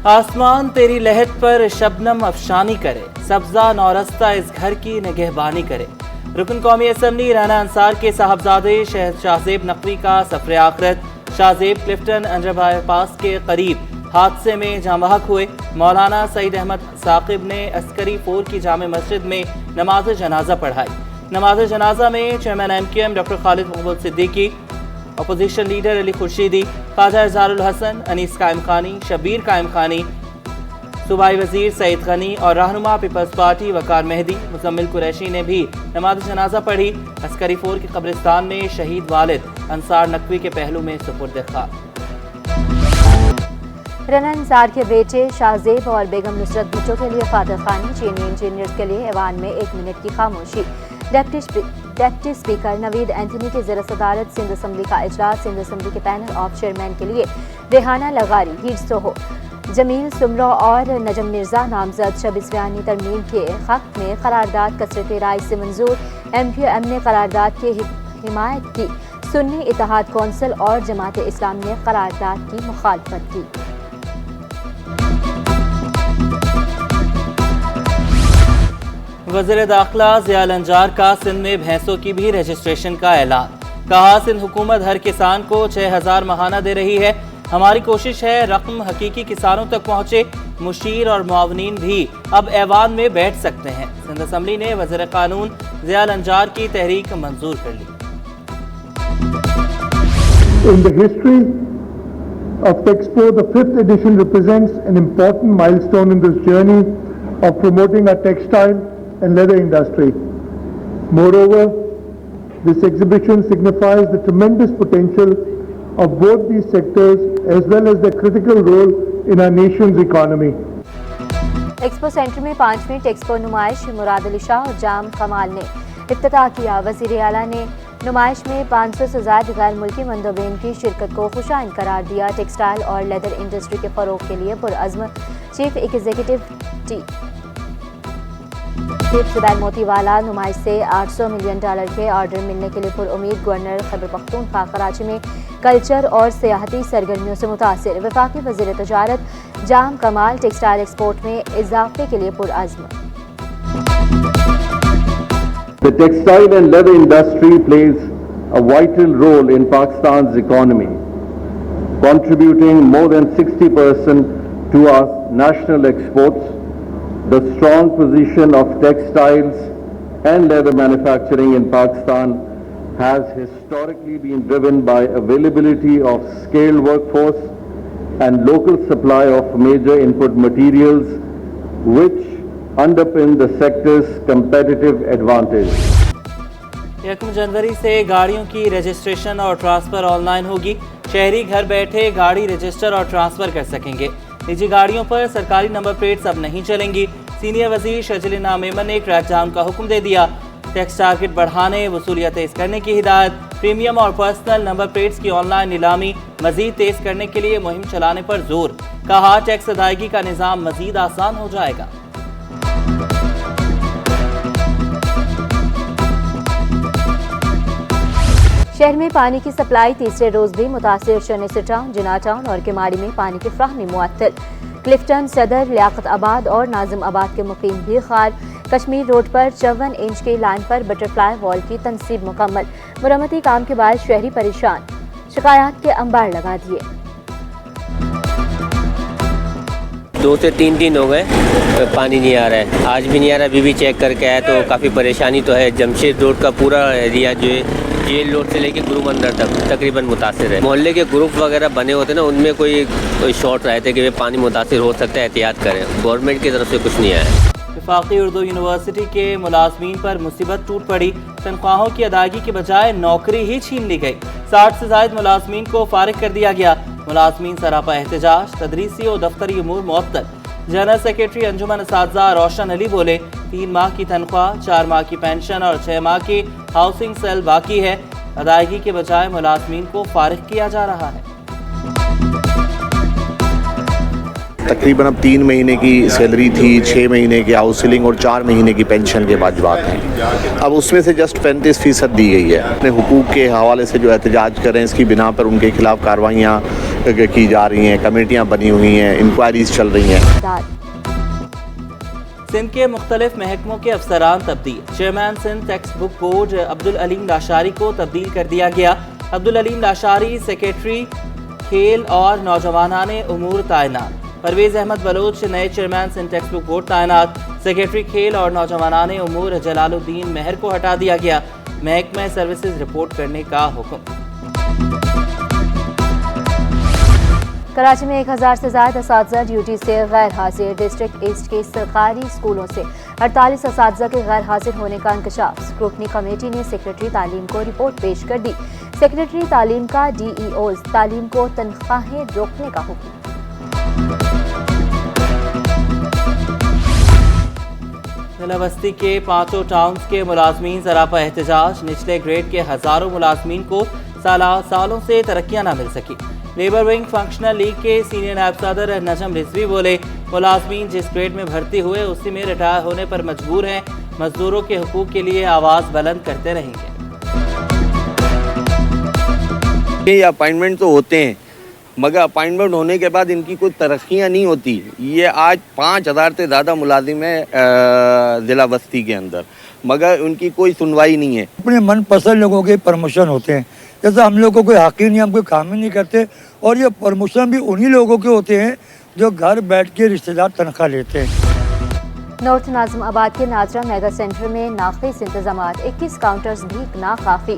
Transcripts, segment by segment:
آسمان تیری لہت پر شبنم افشانی کرے، سبزہ نورستہ اس گھر کی نگہبانی کرے۔ رکن قومی اسمبلی رانا انصار کے صاحبزادے شاہ زیب نقوی کا سفر آخرت۔ شاہ زیب کلفٹن انڈر بائی پاس کے قریب حادثے میں جاں بحق ہوئے۔ مولانا سعید احمد ثاقب نے عسکری 4 کی جامع مسجد میں نماز جنازہ پڑھائی۔ نماز جنازہ میں چیئرمین MQM ڈاکٹر خالد محمود صدیقی، اپوزیشن لیڈر علی خورشیدی، خواجہ اظہار الحسن، انیس قائم خانی، شبیر قائم خانی، صوبائی وزیر سعید غنی اور رہنما پیپلز پارٹی وقار مہدی مزمل قریشی نے بھی نماز جنازہ پڑھی۔ عسکری 4 کے قبرستان میں شہید والد انصار نقوی کے پہلو میں سپرد خاک۔ رانا انصار کے بیٹے شاہ زیب اور بیگم نصرت بھٹو کے لیے فاتح خانی، چینی انجینئرز کے لیے ایوان میں 1 منٹ کی خاموشی۔ ڈپٹی اسپیکر نوید اینتھنی کی زیر صدارت سندھ اسمبلی کا اجلاس۔ سندھ اسمبلی کے پینل آف چیئرمین کے لیے ریحانہ لغاری، ہیڈ سوہو، جمیل سمرو اور نجم مرزا نامزد۔ 26ویں ترمیم کے حق میں قرارداد کثرت رائے سے منظور۔ MQM نے قرارداد کی حمایت کی، سنی اتحاد کونسل اور جماعت اسلام نے قرارداد کی مخالفت کی۔ وزیر داخلہ ضیاء الانجار کا سندھ میں بھینسوں کی بھی رجسٹریشن کا اعلان۔ کہا سندھ حکومت ہر کسان کو 6000 ماہانہ دے رہی ہے۔ ہماری کوشش ہے رقم حقیقی کسانوں تک پہنچے۔ مشیر اور معاونین بھی اب ایوان میں بیٹھ سکتے ہیں۔ سندھ اسمبلی نے وزیر قانون ضیاء الانجار کی تحریک منظور کر لی۔ In the history of Texpo, the 5th edition represents an important milestone in this journey of promoting our textile and leather industry. Moreover, this exhibition signifies the tremendous potential of both these sectors as well as their critical role in our nation's economy. Expo centre میں 5ویں ٹیکسپو نمائش مراد علی شاہ اور جام کمال نے افتتاح کیا۔ وزیر اعلیٰ نے نمائش میں 500 سے زائد غیر ملکی مندوبین کی شرکت کو خوشائند قرار دیا۔ ٹیکسٹائل اور لیدر انڈسٹری کے فروغ کے لیے پرعزم چیف ایگزیکٹو زبیر موتی والا نمائش سے $800 ملین کے آرڈر ملنے کے لیے پر امید۔ گورنر خیبر پختونخوا کراچی میں کلچر اور سیاحتی سرگرمیوں سے متاثر۔ وفاقی وزیر تجارت جام کمال ٹیکسٹائل ایکسپورٹ میں اضافے کے لیے پرعزم۔ The textile and leather industry plays a vital role in Pakistan's economy, contributing more than 60% to our national exports. The strong position of textiles and leather manufacturing in Pakistan has historically been driven by availability of skilled workforce and local supply of major input materials, which underpin the sector's competitive advantage. 1 جنوری سے گاڑیوں کی registration اور transfer on line ہوگی۔ شہری گھر بیٹھے گاڑی register اور ٹرانسفر کر سکیں گے۔ نجی گاڑیوں پر سرکاری نمبر پلیٹس اب نہیں چلیں گی۔ سینئر وزیر شجل نامیمن نے کریک ڈاؤن کا حکم دے دیا۔ ٹیکس ٹارگٹ بڑھانے، وصولیت تیز کرنے کی ہدایت۔ پریمیم اور پرسنل نمبر پلیٹس کی آن لائن نیلامی مزید تیز کرنے کے لیے مہم چلانے پر زور۔ کہا ٹیکس ادائیگی کا نظام مزید آسان ہو جائے گا۔ شہر میں پانی کی سپلائی تیسرے روز بھی متاثر۔ شنیسر ٹاؤن، جناح ٹاؤن اور کماڑی میں پانی کی فراہمی معطل۔ کلفٹن، صدر، لیاقت آباد اور ناظم آباد کے مقیم بھی خار۔ کشمیر روڈ پر 54 انچ کی لائن پر بٹر فلائی وال کی تنصیب مکمل۔ مرمتی کام کے بعد شہری پریشان، شکایات کے انبار لگا دیے۔ 2 سے 3 دن ہو گئے پانی نہیں آ رہا ہے، آج بھی نہیں آ رہا۔ ابھی بھی چیک کر کے آیا تو کافی پریشانی تو ہے۔ جمشید روڈ کا پورا ایریا جو ہے جیل روڈ سے لے کے گروپ اندر تک تقریباً متاثر ہے۔ محلے کے گروپ وغیرہ بنے ہوتے ہیں نا، ان میں کوئی شارٹ رہتے کہ پانی متاثر ہو سکتا ہے، احتیاط کریں۔ گورنمنٹ کی طرف سے کچھ نہیں آیا۔ وفاقی اردو یونیورسٹی کے ملازمین پر مصیبت ٹوٹ پڑی۔ تنخواہوں کی ادائیگی کے بجائے نوکری ہی چھین لی گئی۔ 60 سے زائد ملازمین کو فارغ کر دیا گیا۔ ملازمین سراپا احتجاج، تدریسی اور دفتری امور معطل۔ جنرل سیکریٹری انجمن اساتذہ روشن علی بولے 3 ماہ کی تنخواہ، 4 ماہ کی پینشن اور 6 ماہ کی ہاؤسنگ سیل باقی ہے۔ ادائیگی کے بجائے ملازمین کو فارغ کیا جا رہا ہے۔ تقریباً اب 3 مہینے کی سیلری تھی، 6 مہینے کی ہاؤسنگ اور 4 مہینے کی پینشن کے واجبات ہیں۔ اب اس میں سے جسٹ 35% دی گئی ہے۔ اپنے حقوق کے حوالے سے جو احتجاج کریں، اس کی بنا پر ان کے خلاف کاروائیاں کی جا رہی ہیں, کمیٹیاں بنی ہوئی ہیں, انکوائریز چل رہی ہیں. سندھ کے مختلف محکموں کے افسران تبدیل. Chairman Sindh text book board Abdul Aleem Lashari کو تبدیل کر دیا گیا. عبدالعلیم لاشاری سیکریٹری کھیل اور نوجوانان امور تعینات. پرویز احمد بلوچ نئے chairman Sindh text book board تعینات. سیکریٹری کھیل اور نوجوانان امور جلال الدین مہر کو ہٹا دیا گیا. محکمہ سروسز رپورٹ کرنے کا حکم. کراچی میں 1000 سے زائد اساتذہ ڈیوٹی سے غیر حاضر. ڈسٹرکٹ ایسٹ کے سرکاری اسکولوں سے 48 اساتذہ کے غیر حاضر ہونے کا انکشاف. اسکروٹنی کمیٹی نے سیکریٹری تعلیم کو رپورٹ پیش کر دی. سیکریٹری تعلیم کا ڈی ای اوز تعلیم کو تنخواہیں روکنے کا حکم. ضلع بستی کے 5 ٹاؤنز کے ملازمین سراپا احتجاج. نچلے گریڈ کے ہزاروں ملازمین کو سالوں سے ترقیاں نہ مل سکی. لیبر ونگ فنکشنل لیگ کے سینئر نائب صدر نجم رضوی بولے, ملازمین جس گریڈ میں بھرتی ہوئے اسی میں ریٹائر ہونے پر مجبور ہیں. مزدوروں کے حقوق کے لیے آواز بلند کرتے رہیں گے. یہ اپائنٹمنٹ تو ہوتے ہیں مگر اپائنٹمنٹ ہونے کے بعد ان کی کوئی ترقیاں نہیں ہوتی. یہ آج 5000 سے زیادہ ملازم ہیں ضلع بستی کے اندر مگر ان کی کوئی سنوائی نہیں ہے. اپنے من پسند لوگوں کے پروموشن ہوتے ہیں, جیسے ہم لوگ کو کوئی حق ہی نہیں, ہم کوئی کام ہی نہیں کرتے. اور یہ پروموشن بھی انہی لوگوں کے ہوتے ہیں جو گھر بیٹھ کے رشتہ دار تنخواہ لیتے ہیں. نارتھ ناظم آباد کے ناظرہ میگا سینٹر میں ناقص انتظامات. 21 کاؤنٹرز بھی ناکافی.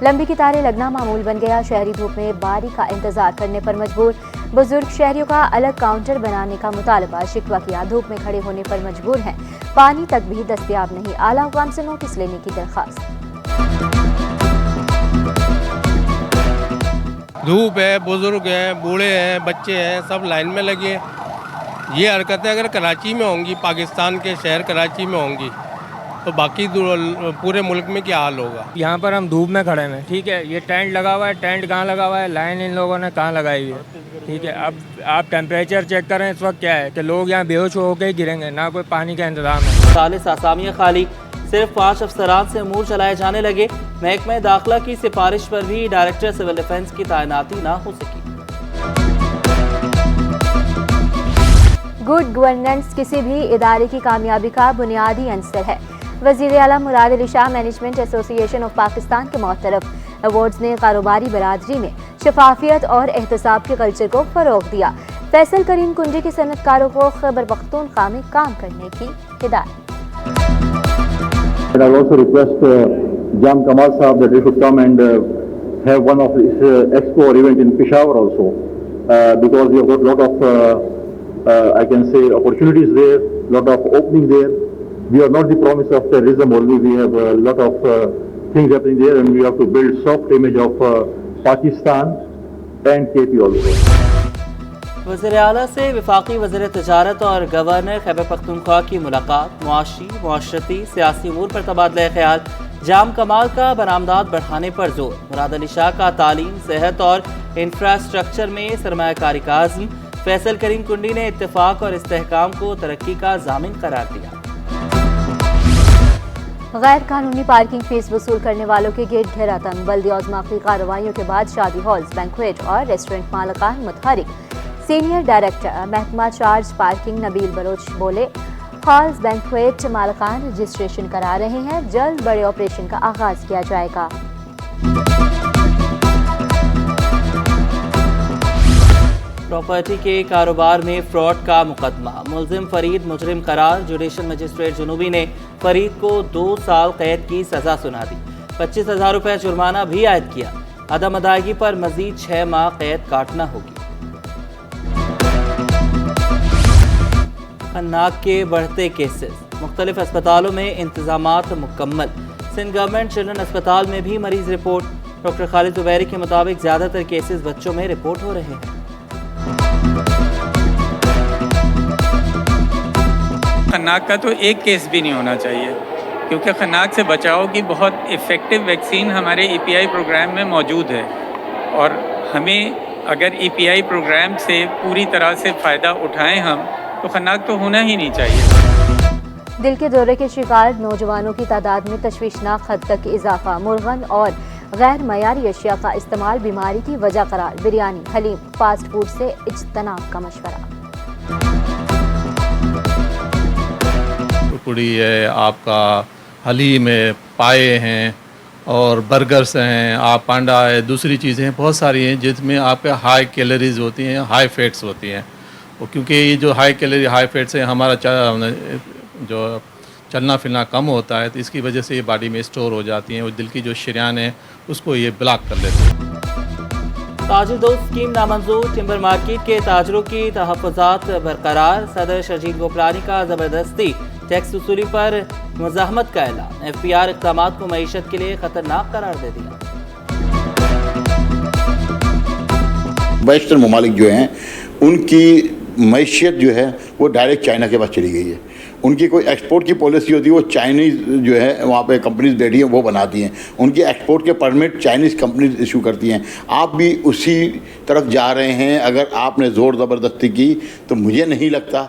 لمبی قطاریں لگنا معمول بن گیا. شہری دھوپ میں باری کا انتظار کرنے پر مجبور. بزرگ شہریوں کا الگ کاؤنٹر بنانے کا مطالبہ. شکوہ کیا دھوپ میں کھڑے ہونے پر مجبور ہیں. پانی تک بھی دستیاب نہیں. اعلیٰ حکام سے نوٹس لینے کی درخواست. دھوپ ہے, بزرگ ہیں, بوڑھے ہیں, بچے ہیں, سب لائن میں لگے ہیں. یہ حرکتیں اگر کراچی میں ہوں گی, پاکستان کے شہر کراچی میں ہوں گی, تو باقی پورے ملک میں کیا حال ہوگا. یہاں پر ہم دھوپ میں کھڑے ہیں, ٹھیک ہے, یہ ٹینٹ لگا ہوا ہے. ٹینٹ کہاں لگا ہوا ہے, لائن ان لوگوں نے کہاں لگائی ہوئی ہے, ٹھیک ہے. اب آپ ٹیمپریچر چیک کریں اس وقت کیا ہے کہ لوگ یہاں بے ہوش ہو کے گریں گے. نہ کوئی پانی کا انتظام ہے. 40 آسامیاں خالی. صرف 5 افسران سے امور چلائے جانے لگے. محکمہ داخلہ کی سفارش پر بھی ڈائریکٹر سول ڈیفنس کی تعیناتی نہ ہو سکی. گڈ گورننس کسی بھی ادارے کی کامیابی کا بنیادی عنصر ہے. وزیر اعلیٰ مراد علی شاہ مینجمنٹ ایسوسی ایشن آف پاکستان کے معترف. ایوارڈز نے کاروباری برادری میں شفافیت اور احتساب کے کلچر کو فروغ دیا. فیصل کریم کنڈی کے صنعت کاروں کو خیبر پختونخوا میں کام کرنے کی ہدایت. And I also request Jam Kamal Saab that they should come and have one of this expo or event in Peshawar also because we have got a lot of I can say opportunities there, lot of opening there. We are not the promise of terrorism only, we have a lot of things happening there and we have to build soft image of Pakistan and KP also. وزیر اعلیٰ سے وفاقی وزیر تجارت اور governor Khyber Pakhtunkhwa کی ملاقات. معاشی, معاشرتی, سیاسی امور پر تبادلہ خیال. جام کمال کا برآمدات بڑھانے پر زور. مراد علی شاہ کا تعلیم, صحت اور انفراسٹرکچر میں سرمایہ کاری کا عزم. فیصل کریم کنڈی نے اتفاق اور استحکام کو ترقی کا ضامن قرار دیا. غیر قانونی پارکنگ فیس وصول کرنے والوں کے گیٹ گھیرا تنگ. بلدی عظماقی کارروائیوں کے بعد شادی ہالز, بینکویٹ اور ریسٹورنٹ مالکان متحرک. سینئر ڈائریکٹر محکمہ چارج پارکنگ نبیل بلوچ بولے, ہالز بینکویٹ مالکان رجسٹریشن کرا رہے ہیں. جلد بڑے آپریشن کا آغاز کیا جائے گا. پراپرٹی کے کاروبار میں فراڈ کا مقدمہ. ملزم فرید مجرم قرار. جوڈیشل مجسٹریٹ جنوبی نے فرید کو 2 سال قید کی سزا سنا دی. 25,000 روپے جرمانہ بھی عائد کیا. عدم ادائیگی پر مزید 6 ماہ قید کاٹنا ہوگی. خناق کے بڑھتے کیسز. مختلف اسپتالوں میں انتظامات مکمل. سندھ گورنمنٹ چلڈرن اسپتال میں بھی مریض رپورٹ. ڈاکٹر خالد زبیری کے مطابق زیادہ تر کیسز بچوں میں رپورٹ ہو رہے ہیں. خناق کا تو ایک کیس بھی نہیں ہونا چاہیے کیونکہ خناق سے بچاؤ کی بہت افیکٹو ویکسین ہمارے ای پی آئی پروگرام میں موجود ہے اور ہمیں اگر ای پی آئی پروگرام سے پوری طرح سے فائدہ اٹھائیں ہم تو خناق تو ہونا ہی نہیں چاہیے. دل کے دورے کے شکار نوجوانوں کی تعداد میں تشویشناک حد تک اضافہ. مرغن اور غیر معیاری اشیاء کا استعمال بیماری کی وجہ قرار، بریانی، حلیم، فاسٹ فوڈ سے اجتناب کا مشورہ۔ پوڑی ہے، آپ کا حلیم ہے، پائے ہیں اور برگرز ہیں، آپ پانڈا ہے، دوسری چیزیں ہیں، بہت ساری ہیں جس میں آپ کے ہائی کیلوریز ہوتی ہیں، ہائی فیٹس ہوتی ہیں، کیونکہ یہ جو ہائی کیلوری ہائی فیٹس ہے ہمارا جو چلنا پھرنا کم ہوتا ہے، تو اس کی وجہ سے یہ باڈی میں اسٹور ہو جاتی ہیں اور دل کی جو شریان ہے اس کو یہ بلاک کر لیتے ہیں۔ تاجر دوست اسکیم نامنظور، ٹمبر مارکیٹ کے تاجروں کی تحفظات برقرار، صدر شرجیل گوپلانی کا زبردستی ٹیکس وصولی پر مزاحمت کا اعلان، ایف پی آر اقدامات کو معیشت کے لیے خطرناک قرار دے دیا۔ ویسٹرن ممالک جو ہیں ان کی معیشت جو ہے وہ ڈائریکٹ چائنا کے پاس چلی گئی ہے، ان کی کوئی ایکسپورٹ کی پالیسی ہوتی ہے وہ چائنیز جو ہے وہاں پہ کمپنیز بیٹھی ہیں وہ بناتی ہیں، ان کی ایکسپورٹ کے پرمٹ چائنیز کمپنیز ایشو کرتی ہیں۔ آپ بھی اسی طرف جا رہے ہیں، اگر آپ نے زور زبردستی کی تو مجھے نہیں لگتا